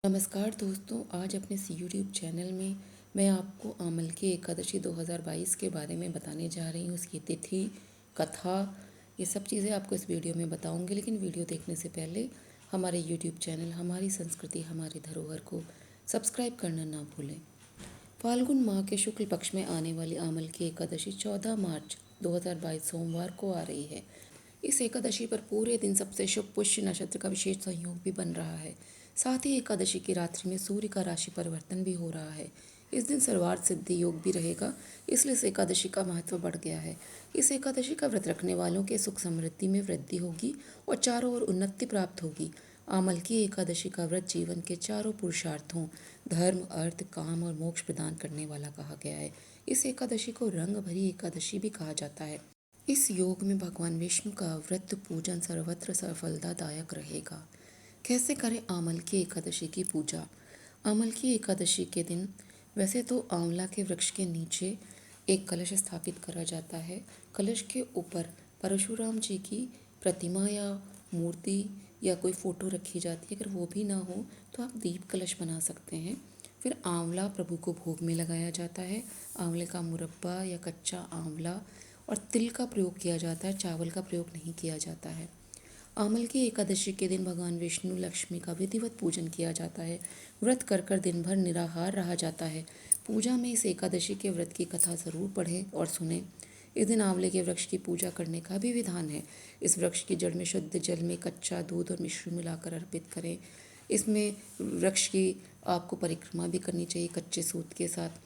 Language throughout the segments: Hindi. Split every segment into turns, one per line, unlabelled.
नमस्कार दोस्तों, आज अपने इस यूट्यूब चैनल में मैं आपको आमल की एकादशी 2022 के बारे में बताने जा रही हूँ। उसकी तिथि, कथा, ये सब चीज़ें आपको इस वीडियो में बताऊँगी। लेकिन वीडियो देखने से पहले हमारे यूट्यूब चैनल हमारी संस्कृति हमारी धरोहर को सब्सक्राइब करना ना भूलें। फाल्गुन माह के शुक्ल पक्ष में आने वाली आमल की एकादशी 14 मार्च 2022 सोमवार को आ रही है। इस एकादशी पर पूरे दिन सबसे शुभ पुष्य नक्षत्र का विशेष संयोग भी बन रहा है। साथ ही एकादशी की रात्रि में सूर्य का राशि परिवर्तन भी हो रहा है। इस दिन सर्वार्थ सिद्धि योग भी रहेगा, इसलिए इस एकादशी का महत्व बढ़ गया है। इस एकादशी का व्रत रखने वालों के सुख समृद्धि में वृद्धि होगी और चारों ओर उन्नति प्राप्त होगी। आमल की एकादशी का व्रत जीवन के चारों पुरुषार्थों धर्म, अर्थ, काम और मोक्ष प्रदान करने वाला कहा गया है। इस एकादशी को रंग भरी एकादशी भी कहा जाता है। इस योग में भगवान विष्णु का व्रत पूजन सर्वत्र सफलतादायक रहेगा। कैसे करें आमल की एकादशी की पूजा? आमल की एकादशी के दिन वैसे तो आंवला के वृक्ष के नीचे एक कलश स्थापित करा जाता है। कलश के ऊपर परशुराम जी की प्रतिमा या मूर्ति या कोई फ़ोटो रखी जाती है। अगर वो भी ना हो तो आप दीप कलश बना सकते हैं। फिर आंवला प्रभु को भोग में लगाया जाता है। आंवले का मुरब्बा या कच्चा आंवला और तिल का प्रयोग किया जाता है, चावल का प्रयोग नहीं किया जाता है। आमल की एकादशी के दिन भगवान विष्णु लक्ष्मी का विधिवत पूजन किया जाता है। व्रत कर कर दिन भर निराहार रहा जाता है। पूजा में इस एकादशी के व्रत की कथा जरूर पढ़ें और सुनें। इस दिन आंवले के वृक्ष की पूजा करने का भी विधान है। इस वृक्ष की जड़ में शुद्ध जल में कच्चा दूध और मिश्री मिलाकर अर्पित करें। इसमें वृक्ष की आपको परिक्रमा भी करनी चाहिए कच्चे सूत के साथ।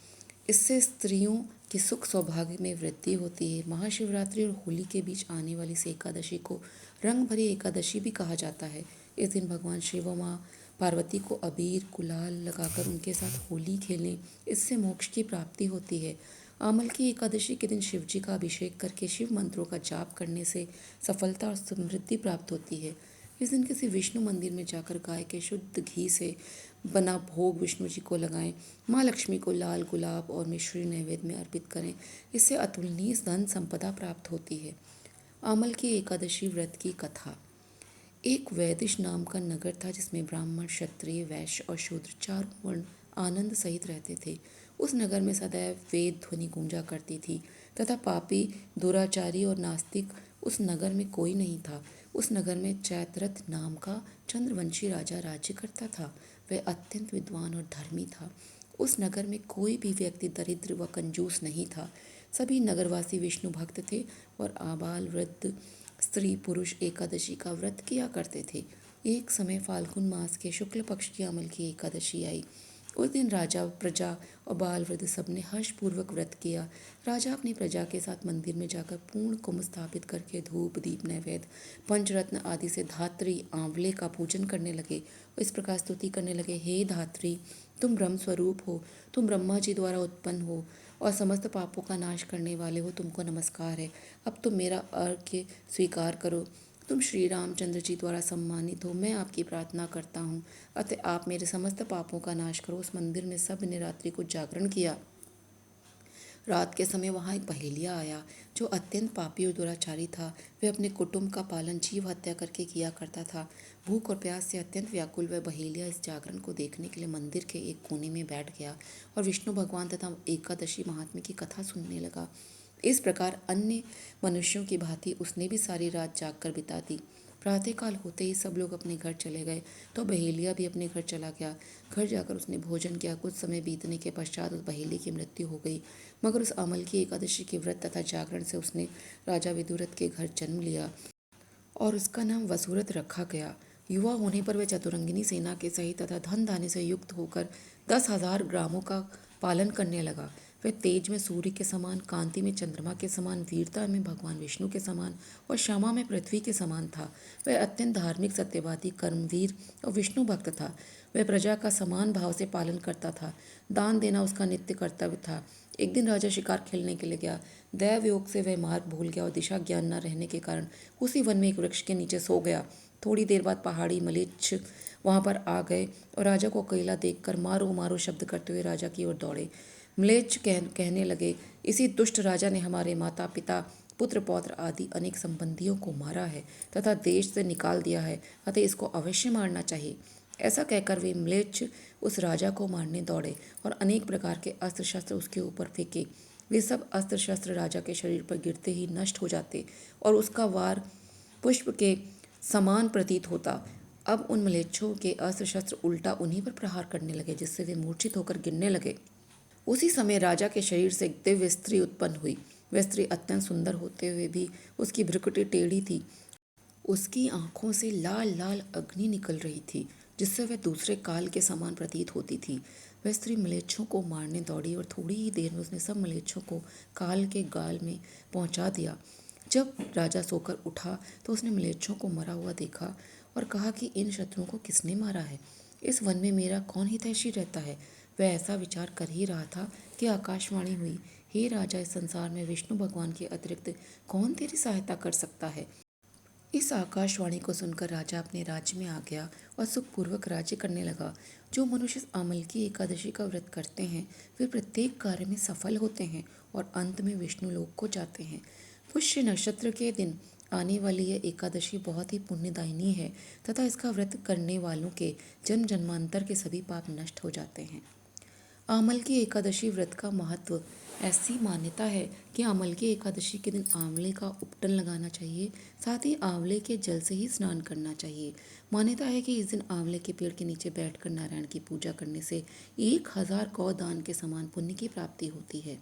इससे स्त्रियों के सुख सौभाग्य में वृद्धि होती है। महाशिवरात्रि और होली के बीच आने वाली इस एकादशी को रंग भरी एकादशी भी कहा जाता है। इस दिन भगवान शिव व माँ पार्वती को अबीर गुलाल लगाकर उनके साथ होली खेलें, इससे मोक्ष की प्राप्ति होती है। आमल की एकादशी के दिन शिव जी का अभिषेक करके शिव मंत्रों का जाप करने से सफलता और समृद्धि प्राप्त होती है। इस दिन किसी विष्णु मंदिर में जाकर गाय के शुद्ध घी से बना भोग विष्णु जी को लगाएं। माँ लक्ष्मी को लाल गुलाब और मिश्री नैवेद्य में अर्पित करें, इससे अतुलनीय धन संपदा प्राप्त होती है। आमल की एकादशी व्रत की कथा। एक वैदिश नाम का नगर था जिसमें ब्राह्मण, क्षत्रिय, वैश्य और शूद्र चारों वर्ण आनंद सहित रहते थे। उस नगर में सदैव वेद ध्वनि गूंजा करती थी तथा पापी, दुराचारी और नास्तिक उस नगर में कोई नहीं था। उस नगर में चैत्ररथ नाम का चंद्रवंशी राजा राज्य करता था। वह अत्यंत विद्वान और धर्मी था। उस नगर में कोई भी व्यक्ति दरिद्र व कंजूस नहीं था। सभी नगरवासी विष्णु भक्त थे और आबाल वृद्ध स्त्री पुरुष एकादशी का व्रत किया करते थे। एक समय फाल्गुन मास के शुक्ल पक्ष की अमल की एकादशी आई। उस दिन राजा, प्रजा और बाल वृद्ध सबने हर्षपूर्वक व्रत किया। राजा अपनी प्रजा के साथ मंदिर में जाकर पूर्ण कुंभ स्थापित करके धूप, दीप, नैवेद्य, पंचरत्न आदि से धात्री आंवले का पूजन करने लगे और इस प्रकार स्तुति करने लगे, हे धात्री, तुम ब्रह्म स्वरूप हो, तुम ब्रह्मा जी द्वारा उत्पन्न हो और समस्त पापों का नाश करने वाले हो, तुमको नमस्कार है। अब तुम मेरा अर्घ्य स्वीकार करो। तुम श्री रामचंद्र जी द्वारा सम्मानित हो, मैं आपकी प्रार्थना करता हूँ, अतः आप मेरे समस्त पापों का नाश करो। उस मंदिर में सब ने रात्रि को जागरण किया। रात के समय वहाँ एक बहेलिया आया जो अत्यंत पापी और दुराचारी था। वह अपने कुटुंब का पालन जीव हत्या करके किया करता था। भूख और प्यास से अत्यंत व्याकुल वह बहेलिया इस जागरण को देखने के लिए मंदिर के एक कोने में बैठ गया और विष्णु भगवान तथा एकादशी महात्म्य की कथा सुनने लगा। इस प्रकार अन्य मनुष्यों की भांति उसने भी सारी रात जागकर बिता दी। प्रातःकाल होते ही सब लोग अपने घर चले गए तो बहेलिया भी अपने घर चला गया। घर जाकर उसने भोजन किया। कुछ समय बीतने के पश्चात उस बहेली की मृत्यु हो गई। मगर उस अमल की एकादशी के व्रत तथा जागरण से उसने राजा विदुरथ के घर जन्म लिया और उसका नाम वसुरथ रखा गया। युवा होने पर वह चतुरंगिनी सेना के सहित तथा धन धान्य से युक्त होकर 10,000 ग्रामों का पालन करने लगा। वह तेज में सूर्य के समान, कांति में चंद्रमा के समान, वीरता में भगवान विष्णु के समान और क्षमा में पृथ्वी के समान था। वह अत्यंत धार्मिक, सत्यवादी, कर्मवीर और विष्णु भक्त था। वह प्रजा का समान भाव से पालन करता था। दान देना उसका नित्य कर्तव्य था। एक दिन राजा शिकार खेलने के लिए गया। दैव योग से वह मार्ग भूल गया और दिशा ज्ञान न रहने के कारण उसी वन में एक वृक्ष के नीचे सो गया। थोड़ी देर बाद पहाड़ी मलेच्छ वहां पर आ गए और राजा को अकेला देखकर मारो मारो शब्द करते हुए राजा की ओर दौड़े। म्लेच्छ कहने लगे, इसी दुष्ट राजा ने हमारे माता पिता, पुत्र पौत्र आदि अनेक संबंधियों को मारा है तथा देश से निकाल दिया है, अतः इसको अवश्य मारना चाहिए। ऐसा कहकर वे म्लेच्छ उस राजा को मारने दौड़े और अनेक प्रकार के अस्त्र शस्त्र उसके ऊपर फेंके। वे सब अस्त्र शस्त्र राजा के शरीर पर गिरते ही नष्ट हो जाते और उसका वार पुष्प के समान प्रतीत होता। अब उन म्लेच्छों के अस्त्र शस्त्र उल्टा उन्हीं पर प्रहार करने लगे, जिससे वे मूर्छित होकर गिरने लगे। उसी समय राजा के शरीर से एक दिव्य स्त्री उत्पन्न हुई। वह स्त्री अत्यंत सुंदर होते हुए भी उसकी भ्रुकुटी टेढ़ी थी। उसकी आंखों से लाल लाल अग्नि निकल रही थी, जिससे वह दूसरे काल के समान प्रतीत होती थी। वह स्त्री म्लेच्छों को मारने दौड़ी और थोड़ी ही देर में उसने सब म्लेच्छों को काल के गाल में पहुंचा दिया। जब राजा सोकर उठा तो उसने म्लेच्छों को मरा हुआ देखा और कहा कि इन शत्रुओं को किसने मारा है? इस वन में मेरा कौन हितैषी रहता है? वह ऐसा विचार कर ही रहा था कि आकाशवाणी हुई, हे राजा, इस संसार में विष्णु भगवान के अतिरिक्त कौन तेरी सहायता कर सकता है? इस आकाशवाणी को सुनकर राजा अपने राज्य में आ गया और सुखपूर्वक राज्य करने लगा। जो मनुष्य अमल की एकादशी का व्रत करते हैं वे प्रत्येक कार्य में सफल होते हैं और अंत में विष्णु लोक को जाते हैं। पुष्य नक्षत्र के दिन आने वाली यह एकादशी बहुत ही पुण्यदायिनी है तथा इसका व्रत करने वालों के जन्म जन्मांतर के सभी पाप नष्ट हो जाते हैं। आमल की एकादशी व्रत का महत्व। ऐसी मान्यता है कि आमल की एकादशी के दिन आंवले का उपटन लगाना चाहिए, साथ ही आंवले के जल से ही स्नान करना चाहिए। मान्यता है कि इस दिन आंवले के पेड़ के नीचे बैठकर नारायण की पूजा करने से 1000 गौ दान के समान पुण्य की प्राप्ति होती है।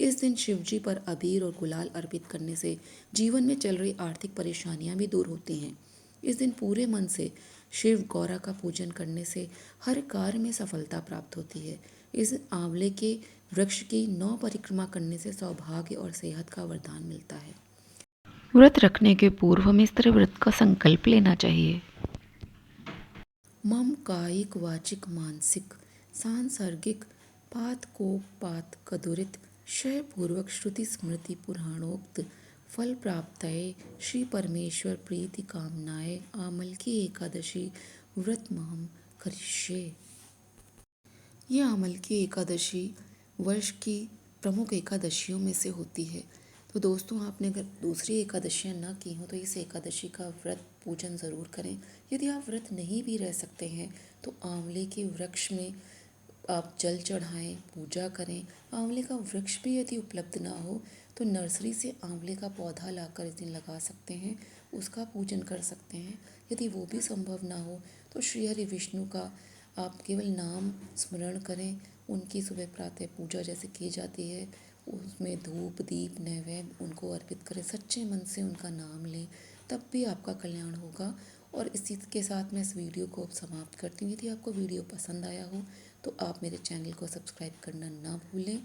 इस दिन शिवजी पर अबीर और गुलाल अर्पित करने से जीवन में चल रही आर्थिक परेशानियां भी दूर होती हैं। इस दिन पूरे मन से शिव गौरा का पूजन करने से हर कार्य में सफलता प्राप्त होती है। इस आंवले के वृक्ष की 9 परिक्रमा करने से सौभाग्य और सेहत का वरदान मिलता है। व्रत रखने के पूर्व हमें इस तरह व्रत का संकल्प लेना चाहिए। मम कायिक वाचिक मानसिक सांसर्गिक पात कोप पात कदुरित क्षय पूर्वक श्रुति स्मृति पुराणोक्त फल प्राप्तये श्री परमेश्वर प्रीति कामनाए आमल की एकादशी व्रत महम करिष्ये। ये आमल की एकादशी वर्ष की प्रमुख एकादशियों में से होती है। तो दोस्तों, आपने अगर दूसरी एकादशियाँ ना की हों तो इस एकादशी का व्रत पूजन ज़रूर करें। यदि आप व्रत नहीं भी रह सकते हैं तो आंवले के वृक्ष में आप जल चढ़ाएं, पूजा करें। आंवले का वृक्ष भी यदि उपलब्ध ना हो तो नर्सरी से आंवले का पौधा लाकर इस दिन लगा सकते हैं, उसका पूजन कर सकते हैं। यदि वो भी संभव ना हो तो श्री हरि विष्णु का आप केवल नाम स्मरण करें। उनकी सुबह प्रातः पूजा जैसे की जाती है, उसमें धूप दीप नैवेद्य उनको अर्पित करें, सच्चे मन से उनका नाम लें, तब भी आपका कल्याण होगा। और इसी के साथ मैं इस वीडियो को अब समाप्त करती हूँ। यदि आपको वीडियो पसंद आया हो तो आप मेरे चैनल को सब्सक्राइब करना ना भूलें,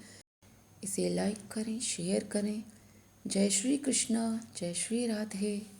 इसे लाइक करें, शेयर करें। जय श्री कृष्णा, जय श्री राधे।